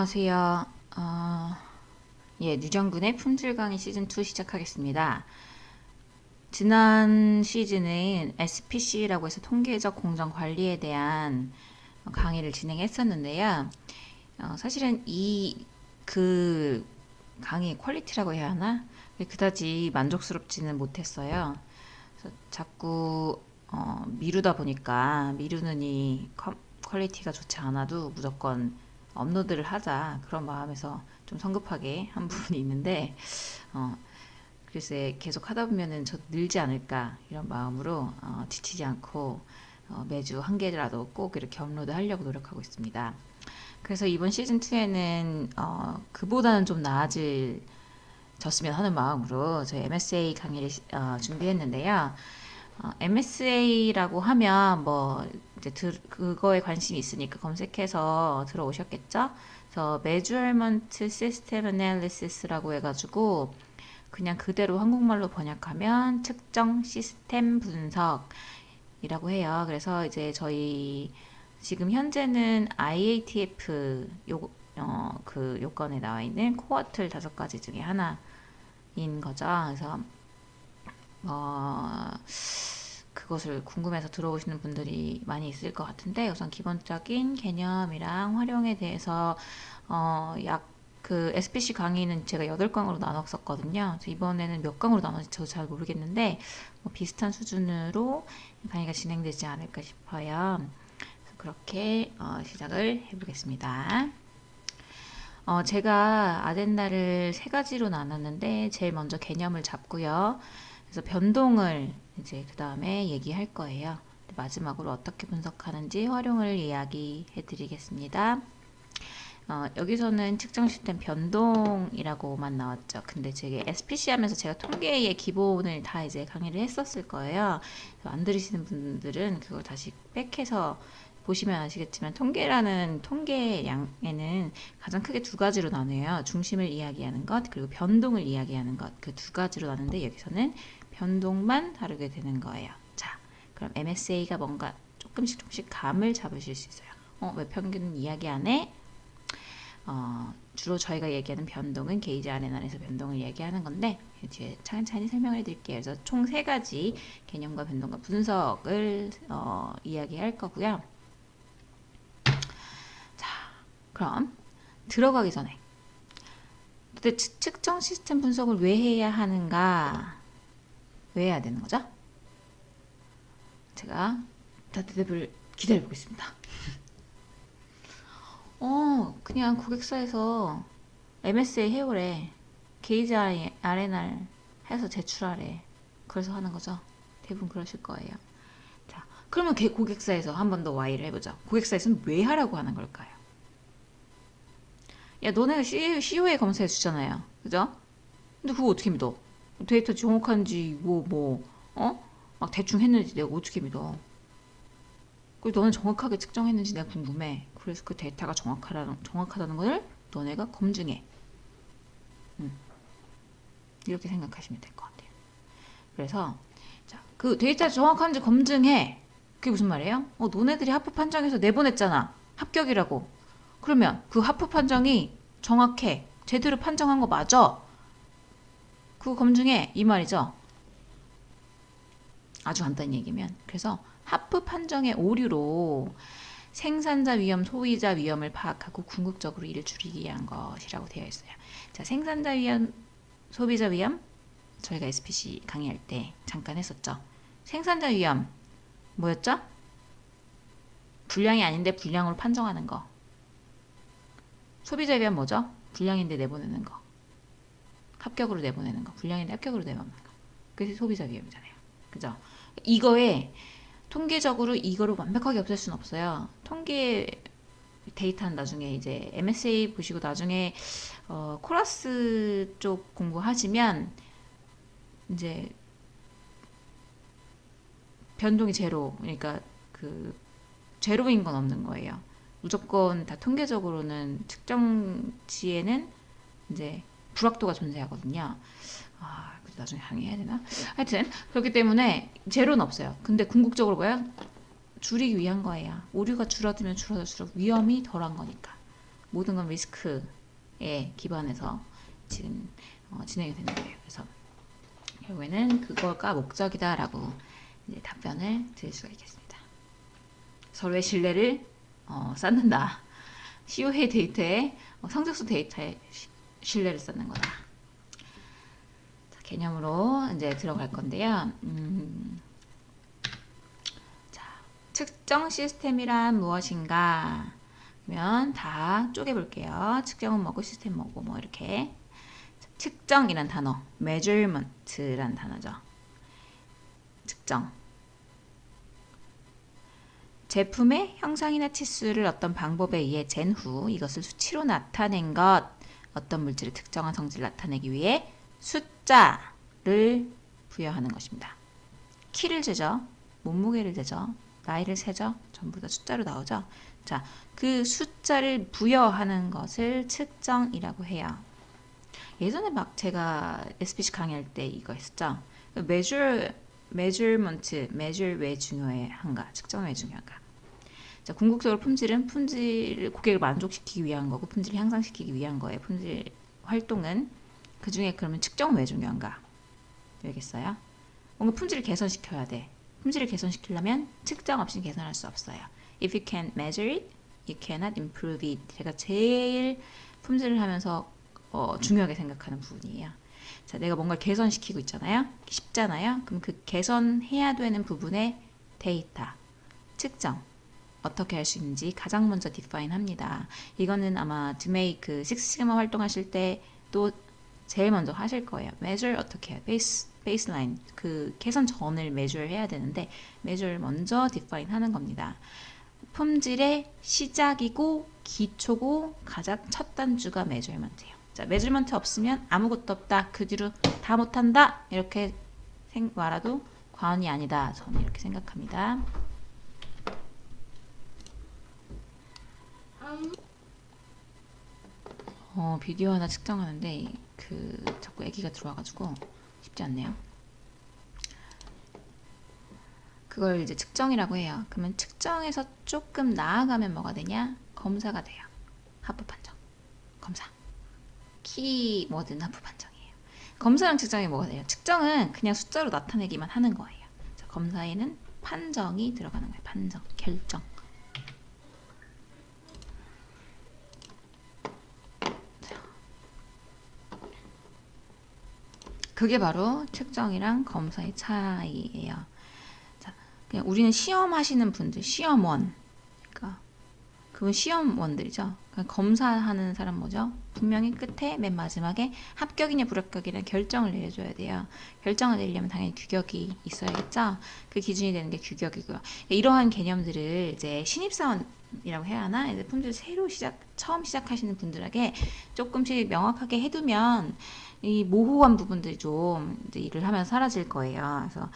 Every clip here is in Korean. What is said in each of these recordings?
안녕하세요. 류정근의 품질 강의 시즌 2 시작하겠습니다. 지난 시즌은 SPC라고 해서 통계적 공정 관리에 대한 강의를 진행했었는데요. 사실은 그 강의 퀄리티라고 해야 하나? 그다지 만족스럽지는 못했어요. 그래서 자꾸 미루다 보니까 미루는 이 퀄리티가 좋지 않아도 무조건 업로드를 하자 그런 마음에서 좀 성급하게 한 부분이 있는데 어, 글쎄 계속 하다 보면은 저 늘지 않을까 이런 마음으로 지치지 않고 매주 한 개라도 꼭 이렇게 업로드 하려고 노력하고 있습니다. 그래서 이번 시즌 2에는 그보다는 좀 나아졌으면 하는 마음으로 저희 MSA 강의를 준비했는데요. MSA라고 하면 뭐 이제 그거에 관심이 있으니까 검색해서 들어오셨겠죠? 그래서 Measurement System Analysis라고 해가지고 그냥 그대로 한국말로 번역하면 측정 시스템 분석이라고 해요. 그래서 이제 저희 지금 현재는 IATF 그 요건에 나와 있는 코어틀 5가지 중에 하나인 거죠. 그래서 어, 그것을 궁금해서 들어오시는 분들이 많이 있을 것 같은데 우선 기본적인 개념이랑 활용에 대해서 그 SPC 강의는 제가 8강으로 나눴었거든요. 이번에는 몇 강으로 나눴지 저도 잘 모르겠는데 뭐 비슷한 수준으로 강의가 진행되지 않을까 싶어요. 그래서 그렇게 시작을 해보겠습니다. 제가 아덴다를 3가지로 나눴는데 제일 먼저 개념을 잡고요. 그래서 변동을 이제 그 다음에 얘기할 거예요. 마지막으로 어떻게 분석하는지 활용을 이야기해 드리겠습니다. 여기서는 측정 시스템 변동이라고만 나왔죠. 근데 제가 SPC 하면서 제가 통계의 기본을 다 이제 강의를 했었을 거예요. 안 들으시는 분들은 그걸 다시 백해서 보시면 아시겠지만 통계라는 통계량에는 가장 크게 2가지로 나뉘어요. 중심을 이야기하는 것 그리고 변동을 이야기하는 것 그 2가지로 나누는데 여기서는 변동만 다루게 되는 거예요. 자, 그럼 MSA가 뭔가 조금씩 감을 잡으실 수 있어요. 왜 평균 이야기 안 해? 주로 저희가 얘기하는 변동은 게이지 RNR에서 변동을 얘기하는 건데 뒤에 차근차근히 설명을 드릴게요. 그래서 총 3가지 개념과 변동과 분석을 이야기할 거고요. 자, 그럼 들어가기 전에 도대체 측정 시스템 분석을 왜 해야 하는가? 왜 해야 되는 거죠? 제가 대답을 기다려보겠습니다. 그냥 고객사에서 MSA 해오래. 게이지 R&R 해서 제출하래. 그래서 하는 거죠. 대부분 그러실 거예요. 자, 그러면 고객사에서 한 번 더 Y를 해보죠. 고객사에서는 왜 하라고 하는 걸까요? 야, 너네가 CO에 검사해 주잖아요. 그죠? 근데 그거 어떻게 믿어? 데이터 정확한지, 막 대충 했는지 내가 어떻게 믿어? 그리고 너는 정확하게 측정했는지 내가 궁금해. 그래서 그 데이터가 정확하다는 걸 너네가 검증해. 이렇게 생각하시면 될 것 같아요. 그래서 자, 그 데이터 정확한지 검증해. 그게 무슨 말이에요? 너네들이 하프 판정에서 내보냈잖아. 합격이라고. 그러면 그 하프 판정이 정확해. 제대로 판정한 거 맞아. 그거 검증해. 이 말이죠. 아주 간단히 얘기면. 그래서 하프 판정의 오류로 생산자 위험, 소비자 위험을 파악하고 궁극적으로 이를 줄이기 위한 것이라고 되어 있어요. 자, 생산자 위험, 소비자 위험 저희가 SPC 강의할 때 잠깐 했었죠. 생산자 위험 뭐였죠? 불량이 아닌데 불량으로 판정하는 거. 소비자 위험 뭐죠? 불량인데 내보내는 거. 합격으로 내보내는 거. 불량인데 합격으로 내보내는 거. 그게 소비자 위험이잖아요. 그죠? 이거에 통계적으로 이거를 완벽하게 없앨 수는 없어요. 통계 데이터는 나중에 이제 MSA 보시고 나중에 코러스 쪽 공부하시면 이제 변동이 제로, 그러니까 그 제로인 건 없는 거예요. 무조건 다 통계적으로는 측정치에는 이제 불확도가 존재하거든요. 나중에 항의해야 되나? 하여튼 그렇기 때문에 제로는 없어요. 근데 궁극적으로 뭐야? 줄이기 위한 거예요. 오류가 줄어들면 줄어들수록 위험이 덜한 거니까. 모든 건 리스크에 기반해서 지금 진행이 되는 거예요. 그래서 결국에는 그거가 목적이다라고 이제 답변을 드릴 수가 있겠습니다. 서로의 신뢰를 쌓는다. COA 데이터에 성적수 데이터에 신뢰를 쌓는 거다. 자, 개념으로 이제 들어갈 건데요. 자, 측정 시스템이란 무엇인가? 그러면 다 쪼개볼게요. 측정은 뭐고 시스템 뭐고 뭐 이렇게. 측정이란 단어, measurement란 단어죠. 측정. 제품의 형상이나 치수를 어떤 방법에 의해 잰 후 이것을 수치로 나타낸 것, 어떤 물질의 특정한 성질을 나타내기 위해 숫자를 부여하는 것입니다. 키를 재죠, 몸무게를 재죠, 나이를 세죠, 전부 다 숫자로 나오죠. 자, 그 숫자를 부여하는 것을 측정이라고 해요. 예전에 막 제가 SPC 강의할 때 이거 했었죠. measure 왜 중요한가, 측정 왜 중요한가. 자, 궁극적으로 품질을 고객을 만족시키기 위한 거고 품질을 향상시키기 위한 거예요. 품질 활동은 그 중에 그러면 측정 왜 중요한가? 알겠어요? 뭔가 품질을 개선시켜야 돼. 품질을 개선시키려면 측정 없이 개선할 수 없어요. If you can't measure it, you cannot improve it. 제가 제일 품질을 하면서 중요하게 생각하는 부분이에요. 자, 내가 뭔가 개선시키고 있잖아요. 쉽잖아요. 그럼 그 개선해야 되는 부분의 데이터, 측정 어떻게 할 수 있는지 가장 먼저 define 합니다. 이거는 아마 드메이 그 식스 시그마 활동하실 때 또 제일 먼저 하실 거예요. measure 어떻게 해요? baseline 그 개선 전을 measure 해야 되는데 measure 먼저 define 하는 겁니다. 품질의 시작이고 기초고 가장 첫 단주가 measurement예요. 자, measurement 없으면 아무것도 없다. 그 뒤로 다 못한다. 이렇게 말아도 과언이 아니다. 저는 이렇게 생각합니다. 비디오 하나 측정하는데 자꾸 아기가 들어와가지고 쉽지 않네요. 그걸 이제 측정이라고 해요. 그러면 측정에서 조금 나아가면 뭐가 되냐? 검사가 돼요. 하프 판정. 검사. 키 뭐든 하프 판정이에요. 검사랑 측정이 뭐가 돼요? 측정은 그냥 숫자로 나타내기만 하는 거예요. 자, 검사에는 판정이 들어가는 거예요. 판정, 결정. 그게 바로 측정이랑 검사의 차이예요. 자, 그냥 우리는 시험하시는 분들, 시험원. 그러니까 그건 시험원들이죠. 그러니까 검사하는 사람 뭐죠? 분명히 끝에 맨 마지막에 합격이냐 불합격이냐 결정을 내려줘야 돼요. 결정을 내리려면 당연히 규격이 있어야겠죠. 그 기준이 되는 게 규격이고요. 이러한 개념들을 이제 신입사원이라고 해야 하나? 이제 품질 새로 처음 시작하시는 분들에게 조금씩 명확하게 해두면 이 모호한 부분들이 좀 이제 일을 하면 사라질 거예요. 그래서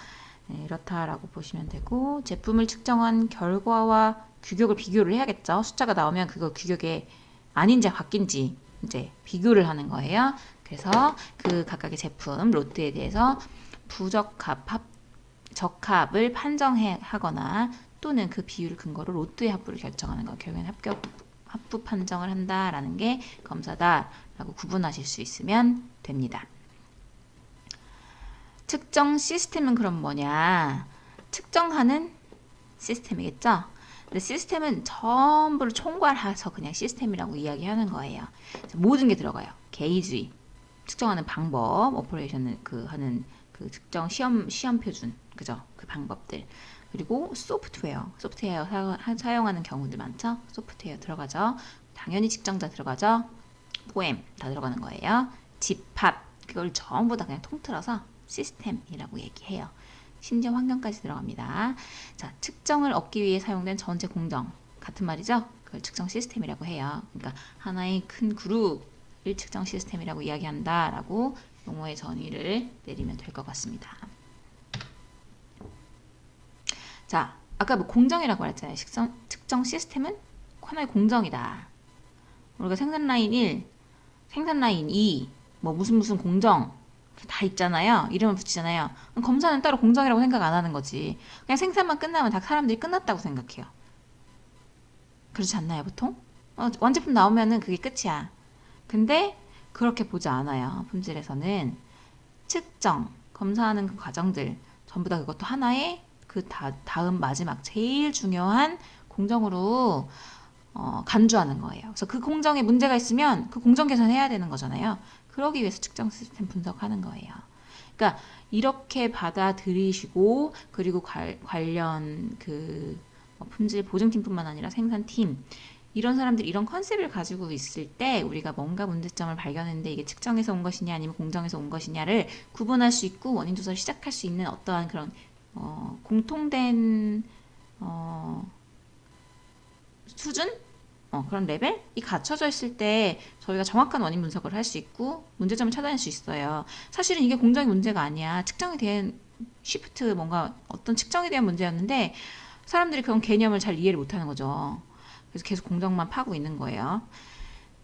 이렇다라고 보시면 되고, 제품을 측정한 결과와 규격을 비교를 해야겠죠. 숫자가 나오면 그거 규격에 아닌지 바뀐지 이제 비교를 하는 거예요. 그래서 그 각각의 제품 로트에 대해서 부적합, 적합을 판정하거나 또는 그 비율을 근거로 로트의 합부를 결정하는 거. 결국엔 합부 판정을 한다라는 게 검사다라고 구분하실 수 있으면 됩니다. 측정 시스템은 그럼 뭐냐? 측정하는 시스템이겠죠? 근데 시스템은 전부를 총괄해서 그냥 시스템이라고 이야기하는 거예요. 모든 게 들어가요. 게이지, 측정하는 방법, 오퍼레이션을 하는 그 측정 시험 표준, 그죠? 그 방법들. 그리고 소프트웨어 사용하는 경우들 많죠? 소프트웨어 들어가죠. 당연히 측정자 들어가죠. 포엠 다 들어가는 거예요. 집합 그걸 전부 다 그냥 통틀어서 시스템이라고 얘기해요. 심지어 환경까지 들어갑니다. 자, 측정을 얻기 위해 사용된 전체 공정 같은 말이죠. 그걸 측정 시스템이라고 해요. 그러니까 하나의 큰 그룹을 측정 시스템이라고 이야기한다라고 용어의 정의를 내리면 될 것 같습니다. 자, 아까 뭐 공정이라고 말했잖아요. 측정 시스템은 하나의 공정이다. 우리가 생산 라인 1, 생산 라인 2, 뭐 무슨 공정 다 있잖아요. 이름을 붙이잖아요. 검사는 따로 공정이라고 생각 안 하는 거지. 그냥 생산만 끝나면 다 사람들이 끝났다고 생각해요. 그렇지 않나요, 보통? 완제품 나오면은 그게 끝이야. 근데 그렇게 보지 않아요. 품질에서는 측정, 검사하는 그 과정들 전부 다 그것도 하나의 그 다음 마지막 제일 중요한 공정으로 간주하는 거예요. 그래서 그 공정에 문제가 있으면 그 공정 개선해야 되는 거잖아요. 그러기 위해서 측정 시스템 분석하는 거예요. 그러니까 이렇게 받아들이시고 그리고 관련 그 품질 보증팀뿐만 아니라 생산팀 이런 사람들이 이런 컨셉을 가지고 있을 때 우리가 뭔가 문제점을 발견했는데 이게 측정에서 온 것이냐 아니면 공정에서 온 것이냐를 구분할 수 있고 원인 조사를 시작할 수 있는 어떠한 그런 공통된 수준? 그런 레벨이 갖춰져 있을 때 저희가 정확한 원인 분석을 할 수 있고 문제점을 찾아낼 수 있어요. 사실은 이게 공정의 문제가 아니야. 측정에 대한 시프트 뭔가 어떤 측정에 대한 문제였는데 사람들이 그런 개념을 잘 이해를 못하는 거죠. 그래서 계속 공정만 파고 있는 거예요.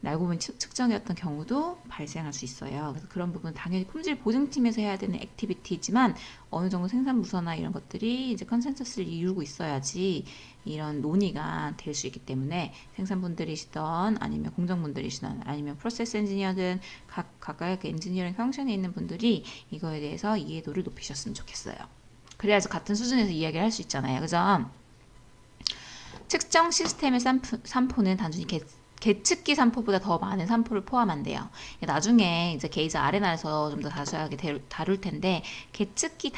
알고 보면 측정이었던 경우도 발생할 수 있어요. 그래서 그런 부분 당연히 품질 보증팀에서 해야 되는 액티비티지만 어느 정도 생산부서나 이런 것들이 이제 컨센서스를 이루고 있어야지 이런 논의가 될 수 있기 때문에 생산분들이시던 아니면 공정분들이시던 아니면 프로세스 엔지니어든 각각의 그 엔지니어링 펑션에 있는 분들이 이거에 대해서 이해도를 높이셨으면 좋겠어요. 그래야지 같은 수준에서 이야기를 할 수 있잖아요. 그죠? 측정 시스템의 산포는 단순히 계측기 산포보다 더 많은 산포를 포함한대요. 나중에 이제 게이지 아레나에서 좀 더 자세하게 다룰 텐데 계측기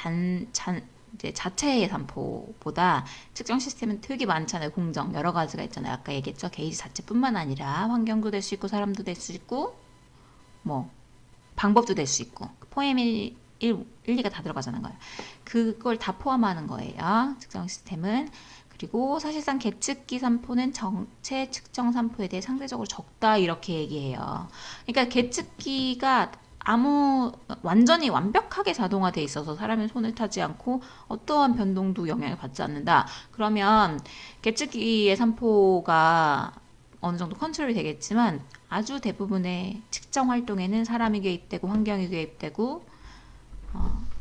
이제 자체의 산포보다 측정 시스템은 되게 많잖아요. 공정 여러 가지가 있잖아요. 아까 얘기했죠. 게이지 자체뿐만 아니라 환경도 될 수 있고 사람도 될 수 있고 뭐 방법도 될 수 있고 포엠이 1, 2가 다 들어가자는 거예요. 그걸 다 포함하는 거예요. 측정 시스템은. 그리고 사실상 계측기 산포는 정체 측정 산포에 대해 상대적으로 적다 이렇게 얘기해요. 그러니까 계측기가 완전히 완벽하게 자동화돼 있어서 사람의 손을 타지 않고 어떠한 변동도 영향을 받지 않는다. 그러면 계측기의 산포가 어느 정도 컨트롤이 되겠지만 아주 대부분의 측정 활동에는 사람이 개입되고 환경이 개입되고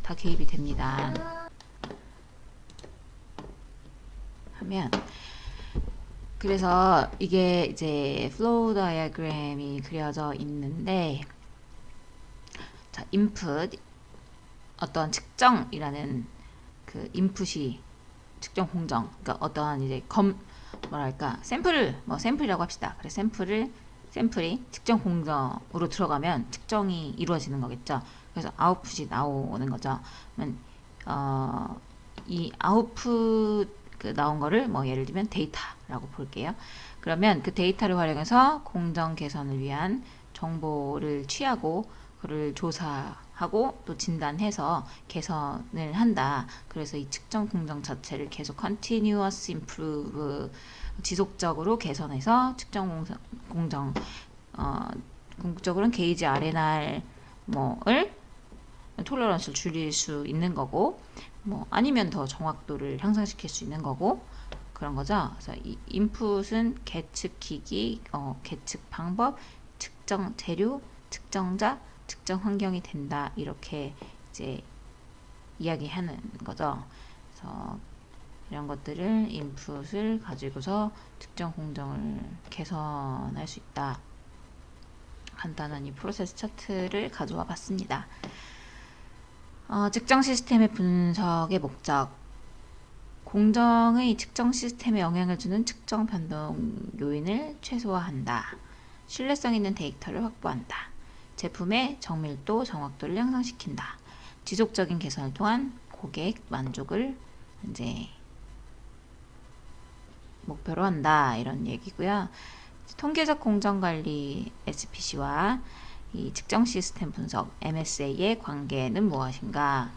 다 개입이 됩니다. 하면 그래서 이게 이제 플로우 다이어그램이 그려져 있는데 자, 인풋 어떤 측정이라는 그 인풋이 측정 공정 그러니까 어떠한 이제 뭐랄까 샘플이라고 합시다. 그래서 샘플이 측정 공정으로 들어가면 측정이 이루어지는 거겠죠. 그래서 아웃풋이 나오는 거죠. 그러면 이 아웃풋 나온 거를 뭐 예를 들면 데이터라고 볼게요. 그러면 그 데이터를 활용해서 공정 개선을 위한 정보를 취하고 그를 조사하고 또 진단해서 개선을 한다. 그래서 이 측정 공정 자체를 계속 continuous improve 지속적으로 개선해서 측정 공정 궁극적으로는 게이지 RNR 뭐를 톨러런스를 줄일 수 있는 거고 뭐 아니면 더 정확도를 향상시킬 수 있는 거고 그런 거죠. 그래서 이 인풋은 계측 기기, 계측 방법, 측정 재료, 측정자, 측정 환경이 된다 이렇게 이제 이야기하는 거죠. 그래서 이런 것들을 인풋을 가지고서 측정 공정을 개선할 수 있다. 간단한 이 프로세스 차트를 가져와 봤습니다. 측정 시스템의 분석의 목적 공정의 측정 시스템에 영향을 주는 측정 변동 요인을 최소화한다. 신뢰성 있는 데이터를 확보한다. 제품의 정밀도, 정확도를 향상시킨다. 지속적인 개선을 통한 고객 만족을 이제 목표로 한다. 이런 얘기고요. 통계적 공정관리 SPC와 이 측정 시스템 분석 MSA의 관계는 무엇인가?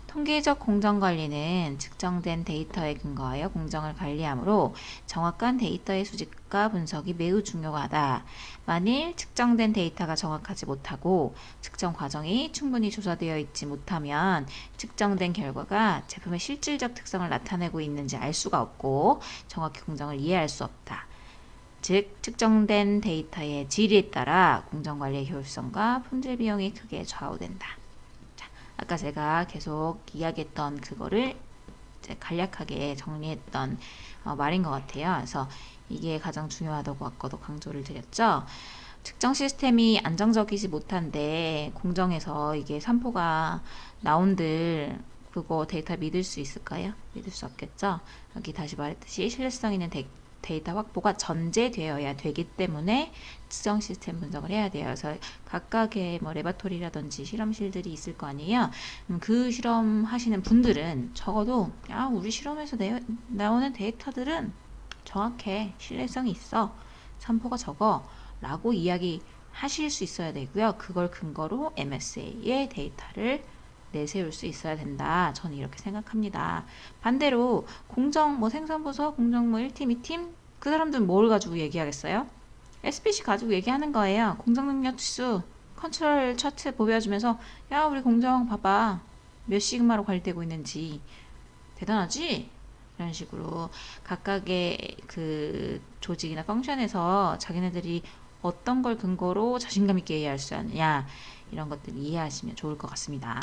통계적 공정관리는 측정된 데이터에 근거하여 공정을 관리하므로 정확한 데이터의 수집과 분석이 매우 중요하다. 만일 측정된 데이터가 정확하지 못하고 측정 과정이 충분히 조사되어 있지 못하면 측정된 결과가 제품의 실질적 특성을 나타내고 있는지 알 수가 없고 정확히 공정을 이해할 수 없다. 즉 측정된 데이터의 질에 따라 공정관리의 효율성과 품질 비용이 크게 좌우된다. 자, 아까 제가 계속 이야기했던 그거를 이제 간략하게 정리했던 말인 것 같아요. 그래서 이게 가장 중요하다고 아까도 강조를 드렸죠. 측정 시스템이 안정적이지 못한데 공정에서 이게 산포가 나온들 그거 데이터 믿을 수 있을까요? 믿을 수 없겠죠. 여기 다시 말했듯이 신뢰성 있는 데이터 확보가 전제되어야 되기 때문에 측정 시스템 분석을 해야 돼요. 그래서 각각의 뭐 레바토리라든지 실험실들이 있을 거 아니에요. 그 실험 하시는 분들은 적어도 우리 실험에서 나오는 데이터들은 정확해, 신뢰성이 있어, 산포가 적어 라고 이야기 하실 수 있어야 되고요. 그걸 근거로 MSA의 데이터를 내세울 수 있어야 된다. 저는 이렇게 생각합니다. 반대로 공정 생산부서 공정 1팀, 2팀 그 사람들은 뭘 가지고 얘기하겠어요? SPC 가지고 얘기하는 거예요. 공정 능력 지수 컨트롤 차트 보여주면서 야 우리 공정 봐봐 몇 시그마로 관리되고 있는지 대단하지? 이런 식으로 각각의 그 조직이나 펑션에서 자기네들이 어떤 걸 근거로 자신감 있게 이해할 수 있느냐 이런 것들 이해하시면 좋을 것 같습니다.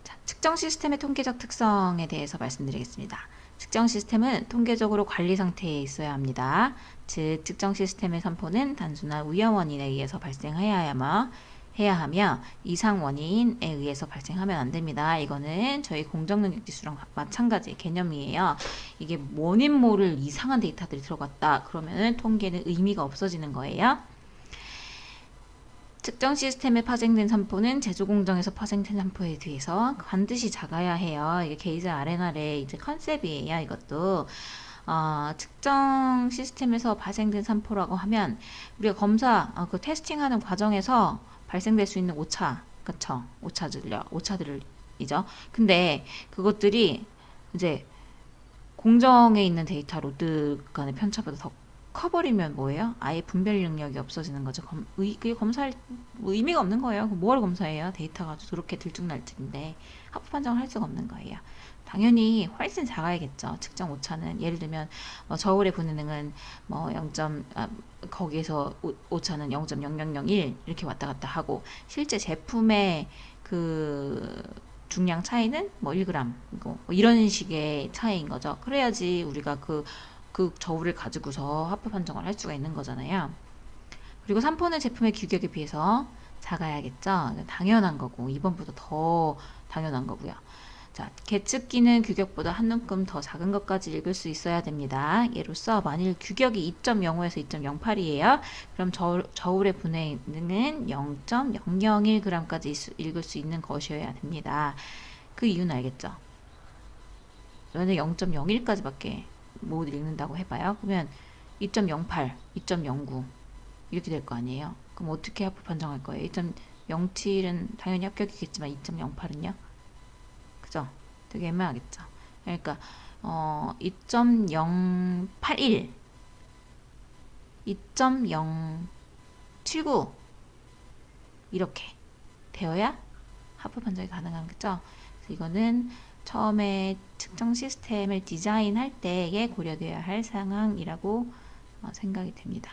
자, 측정 시스템의 통계적 특성에 대해서 말씀드리겠습니다. 측정 시스템은 통계적으로 관리 상태에 있어야 합니다. 즉 측정 시스템의 산포는 단순한 우연 원인에 의해서 해야 하며 이상 원인에 의해서 발생하면 안 됩니다. 이거는 저희 공정능력 지수랑 마찬가지 개념이에요. 이게 원인 모를 이상한 데이터들이 들어갔다 그러면은 통계는 의미가 없어지는 거예요. 측정 시스템에 파생된 산포는 제조 공정에서 파생된 산포에 비해서 반드시 작아야 해요. 이게 게이즈 R&R의 이제 컨셉이에요. 이것도 측정 시스템에서 발생된 산포라고 하면 우리가 그 테스팅하는 과정에서 발생될 수 있는 오차, 그쵸? 오차들이죠. 근데 그것들이 이제 공정에 있는 데이터 로드 간의 편차보다 더 커버리면 뭐예요? 아예 분별 능력이 없어지는 거죠. 그게 검사할 의미가 없는 거예요. 뭐하러 검사해요? 데이터가 그렇게 들쭉날쭉인데 합부 판정을 할 수가 없는 거예요. 당연히 훨씬 작아야겠죠. 측정 오차는 예를 들면 저울의 분해능은 거기에서 오차는 0.0001 이렇게 왔다 갔다 하고 실제 제품의 그 중량 차이는 1g 이런 식의 차이인 거죠. 그래야지 우리가 그 저울을 가지고서 합부 판정을 할 수가 있는 거잖아요. 그리고 산포는 제품의 규격에 비해서 작아야겠죠. 당연한 거고 2번보다 더 당연한 거고요. 자, 계측기는 규격보다 한 움큼 더 작은 것까지 읽을 수 있어야 됩니다. 예로서 만일 규격이 2.05에서 2.08이에요. 그럼 저울의 분해능은 0.001g까지 읽을 수 있는 것이어야 됩니다. 그 이유는 알겠죠? 만약 0.01까지밖에 못 읽는다고 해봐요. 그러면 2.08, 2.09 이렇게 될 거 아니에요. 그럼 어떻게 합부 판정할 거예요? 2.07은 당연히 합격이겠지만 2.08은요? 그죠? 되게 애매하겠죠. 그러니까 2.081, 2.079 이렇게 되어야 합부 판정이 가능하겠죠. 그래서 이거는 처음에 측정 시스템을 디자인할 때에 고려되어야 할 상황이라고 생각이 됩니다.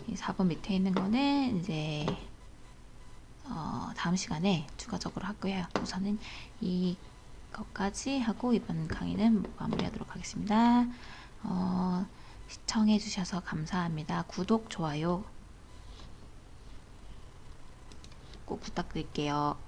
이 4번 밑에 있는 거는 이제 다음 시간에 추가적으로 하고요. 우선은 이것까지 하고 이번 강의는 마무리하도록 하겠습니다. 시청해 주셔서 감사합니다. 구독, 좋아요 꼭 부탁드릴게요.